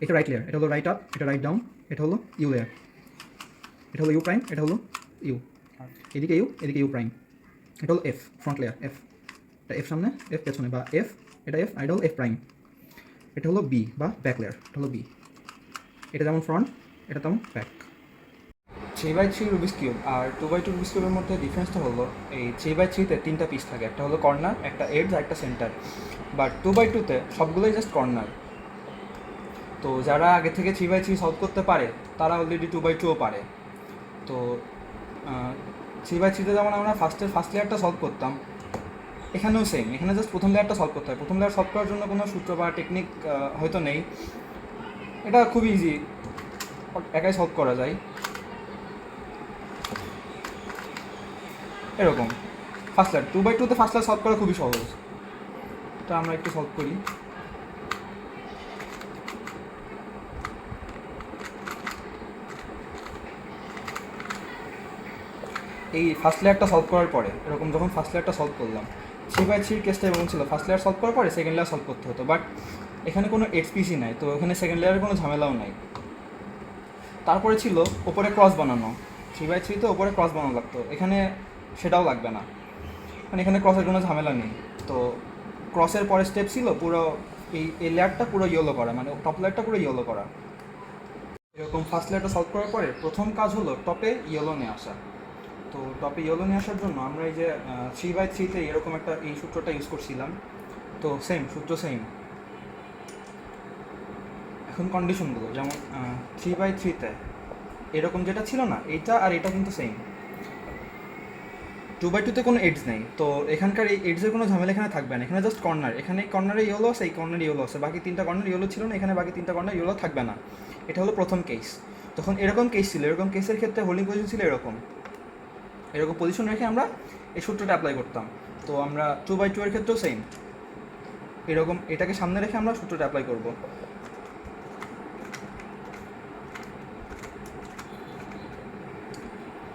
এটা right layer, এটা হলো রাইট আপ, এটা রাইট ডাউন, এটা হলো ইউ লেয়ার, এটা হলো ইউ প্রাইম, এটা হলো ইউ, এদিকে ইউ, এদিকে ইউ প্রাইম, এটা হলো এফ ফ্রন্ট লেয়ার, এফ, এটা এফ সামনে, এফ পেছনে, বা এফ, এটা এফ, আর এটা হলো এফ প্রাইম, এটা হলো বি বা ব্যাক লেয়ার, এটা হলো বি, এটা যেমন ফ্রন্ট, এটা তেমন ব্যাক। 3x3 রুবিক্স কিউব আর 2x2 রুবিক্স কিউবের মধ্যে ডিফারেন্সটা হলো এই 3x3-তে 3টা পিস থাকে, একটা হলো কর্নার, একটা এডজ আর একটা সেন্টার, বাট 2x2-তে সবগুলোই জাস্ট কর্নার। তো যারা আগে থেকে 3x3 সলভ করতে পারে তারা অলরেডি 2x2ও পারে। তো 3x3-তে যেমন আমরা ফার্স্ট লেয়ারটা সলভ করতাম, এখানেও সেম, এখানে জাস্ট প্রথম লেয়ারটা সলভ করতে হয়। প্রথম লেয়ার সলভ করার জন্য কোনো সূত্র বা টেকনিক হয়তো নেই, এটা খুবই ইজি, একাই সলভ করা যায়। এরকম ফার্স্ট লেয়ার 2x2-তে ফার্স্ট লেয়ার সলভ করা খুবই সহজ, এটা আমরা একটু সলভ করি। এই ফার্স্ট লেয়ারটা সলভ করার পরে এরকম যখন ফার্স্ট লেয়ারটা সলভ করলাম, 3x3-র কেসটা এমন ছিল, ফার্স্ট লেয়ার সলভ করার পরে সেকেন্ড লেয়ার সলভ করতে হতো, বাট এখানে কোনো এক্সপিসি নাই, তো এখানে সেকেন্ড লেয়ারের কোনো ঝামেলাও নাই। তারপরে ছিল ওপরে ক্রস বানানো, 3x3-তে ওপরে ক্রস বানানো লাগতো, এখানে সেটাও লাগবে না, মানে এখানে ক্রসের কোনো ঝামেলা নেই। তো ক্রসের পরে স্টেপ ছিল পুরো এই লেয়ারটা পুরো ইয়েলো করা, মানে টপ লেয়ারটা পুরো ইয়েলো করা। এরকম ফার্স্ট লেয়ারটা সলভ করার পরে প্রথম কাজ হলো টপে ইয়েলো নিয়ে আসা। তো টপে ইয়েলো নিয়ে আসার জন্য আমরা এই যে 3x3-তে এরকম একটা এই সূত্রটা ইউজ করছিলাম, তো সেম সূত্র সেম। এখন কন্ডিশনগুলো যেমন 3x3-তে এরকম যেটা ছিল না, এইটা আর এটা কিন্তু সেম। 2x2-তে কোনো এডস নেই, তো এখানকার এই এডসের কোনো ঝামেলা এখানে থাকবে না, এখানে জাস্ট কর্নার, এখানে কর্নারে ইয়েলো আছে, এই কর্নারে ইয়েলো আছে, বাকি 3টা কর্নার ইয়েলো ছিল না, এখানে বাকি 3টা কর্নার ইয়েলো থাকবে না। এটা হলো প্রথম কেস। তখন এরকম কেস ছিল, এরকম কেসের ক্ষেত্রে হোল্ডিং পজিশন ছিল এরকম, এরকম পজিশন রেখে আমরা এই সূত্রটা অ্যাপ্লাই করতাম। তো আমরা 2x2 এর ক্ষেত্রেও সেম, এরকম এটাকে সামনে রেখে আমরা সূত্রটা অ্যাপ্লাই করব।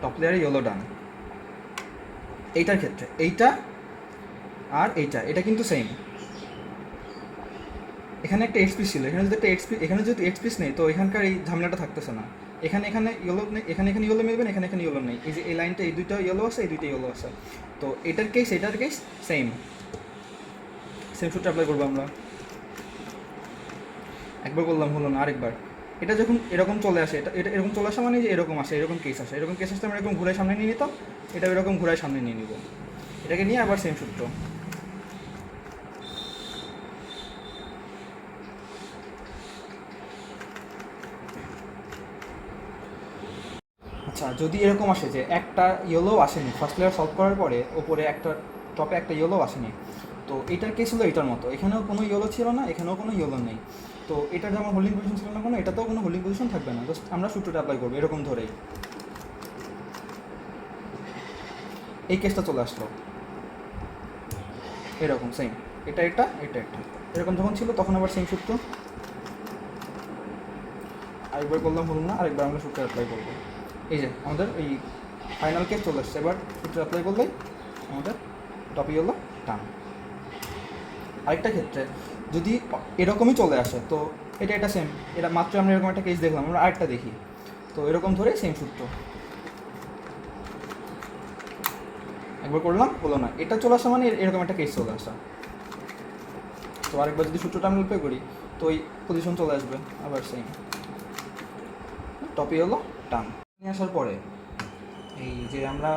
টপ লেয়ারে ইয়েলো ডান। এইটার ক্ষেত্রে এইটা আর এটা কিন্তু সেম। এখানে একটা এক্সপিস ছিল, এখানে যদি একটা এখানে যদি এক্সপিস নেই, তো এখানকার এই ঝামেলাটা থাকতেছে না। এখানে ইয়েলো নেই, এখানে ইয়েলো মিলবে না, এখানে ইয়েলো নেই, এই যে এই লাইনটা, এই দুইটা ইয়েলো আছে, এই দুইটা ইয়েলো আছে। তো এটার কেস সেম সূত্র অ্যাপ্লাই করবো আমরা। একবার করলাম হলো না, আরেকবার। এটা যখন এরকম চলে আসে, এটা এরকম চলে আসা মানে যে এরকম আসে, এরকম কেস আসে, এরকম কেস আসলে আমরা এরকম ঘুরায় সামনে নিয়ে নিতাম, এটা এরকম ঘুরায় সামনে নিয়ে নিব, এটাকে নিয়ে আবার সেম সূত্র। আচ্ছা, যদি এরকম আসে যে একটা ইয়েলো আসেনি, ফার্স্ট লেয়ার সলভ করার পরে ওপরে একটা টপে একটা ইয়েলো আসেনি, তো এটার কেস হলো এটার মতো, এখানেও কোনো ইয়েলো ছিল না, এখানেও কোনো ইয়েলো নেই, তো এটার যেমন হোল্ডিং পজিশন ছিল না কোনো, এটাতেও কোনো হোল্ডিং পজিশন থাকবে না, জাস্ট আমরা সূত্রটা অ্যাপ্লাই করবো এরকম ধরেই। এই কেসটা চলে আসলো এরকম সেম, এটা এরকম যখন ছিল তখন আবার সেম সূত্র। আরেকবার করলাম হলো না, আরেকবার আমরা সূত্র অ্যাপ্লাই করবো। এই যে আমাদের এই ফাইনাল কেস চলে আসছে, এবার সূত্র অ্যাপ্লাই করলেই আমাদের টপিক হলো টান। আরেকটা ক্ষেত্রে যদি এরকমই চলে আসে, তো এটা সেম, এটা মাত্র আমরা এরকম একটা কেস দেখলাম, আমরা আরেকটা দেখি, তো এরকম ধরে সেম সূত্র একবার করলাম হলো না, এটা চলে আসা মানে এরকম একটা কেস চলে আসা। তো আরেকবার যদি সূত্রটা আমি অ্যাপ্লাই করি, তো ওই পজিশন চলে আসবে আবার সেম, টপিক হলো টান। নিয়ে আসার পরে এই যে আমরা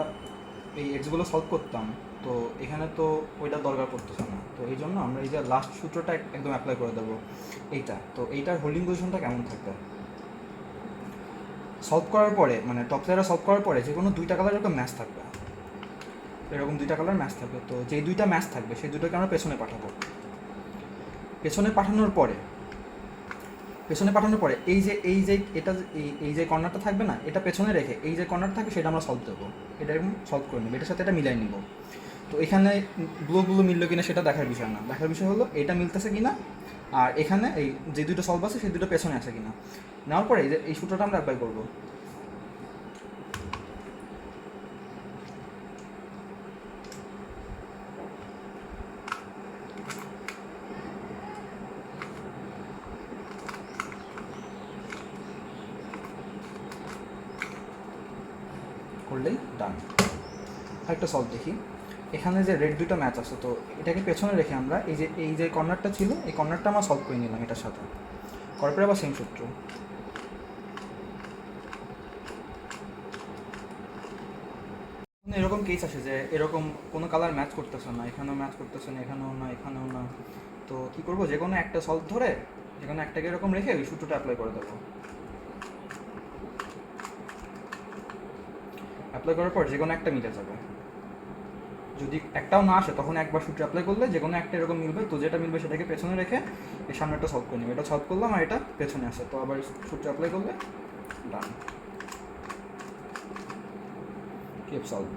এই এডসগুলো সলভ করতাম, তো এখানে তো ওইটা দরকার পড়তেছে না, তো এই জন্য আমরা এই যে লাস্ট সূত্রটা একদম অ্যাপ্লাই করে দেবো এইটা। তো এইটার হোল্ডিং পজিশনটা কেমন থাকবে সলভ করার পরে, মানে টপ লেয়ারে সলভ করার পরে যে কোনো দুইটা কালার এরকম ম্যাচ থাকবে, এরকম দুইটা কালার ম্যাচ থাকবে, তো যেই দুইটা ম্যাচ থাকবে সেই দুটোকে আমরা পেছনে পাঠাবো। পেছনে পাঠানোর পরে এই যে কর্নারটা থাকবে না, এটা পেছনে রেখে এই যে কর্নার থাকে সেটা আমরা সলভ দেবো, এটা এরকম সলভ করে নেবো, এটার সাথে এটা মিলাই নিব। তো এখানে ব্লুগুলো মিললো কিনা সেটা দেখার বিষয় না, দেখার বিষয় হলো এটা মিলতেছে কিনা, আর এখানে এই যে দুটো সলভ আছে সেই দুটো পেছনে আসে কিনা। নেওয়ার পরে এই সূত্রটা আমরা অ্যাপ্লাই করবো। করলেই ডান। আরেকটা সলভ দেখি। এখানে যে রেড দুটো ম্যাচ আছে, তো এটাকে পেছনে রেখে আমরা এই যে কর্নারটা ছিল, এই কর্নারটা আমরা সলভ করে নিলাম এটার সাথে, করার পরে আবার সেম সূত্র। এরকম কেস আসে যে এরকম কোনো কালার ম্যাচ করতেছে না, এখানেও ম্যাচ করতেছে না, এখানেও না, এখানেও না। তো কী করবো, যে কোনো একটা সলভ ধরে যে কোনো একটাকে এরকম রেখে ওই সূত্রটা অ্যাপ্লাই করে দেবো। অ্যাপ্লাই করার পর যে কোনো একটা মিলে যাবে। যদি একটাও না আসে তখন একবার সূত্র অ্যাপ্লাই করলে যে কোনো একটা এরকম মিলবে, তো যেটা মিলবে সেটাকে পেছনে রেখে এর সামনেটা সলভ করে নেবে। এটা সলভ করলাম আর এটা পেছনে আসে, তো আবার সূত্র অ্যাপ্লাই করলে ডান। Cape solve.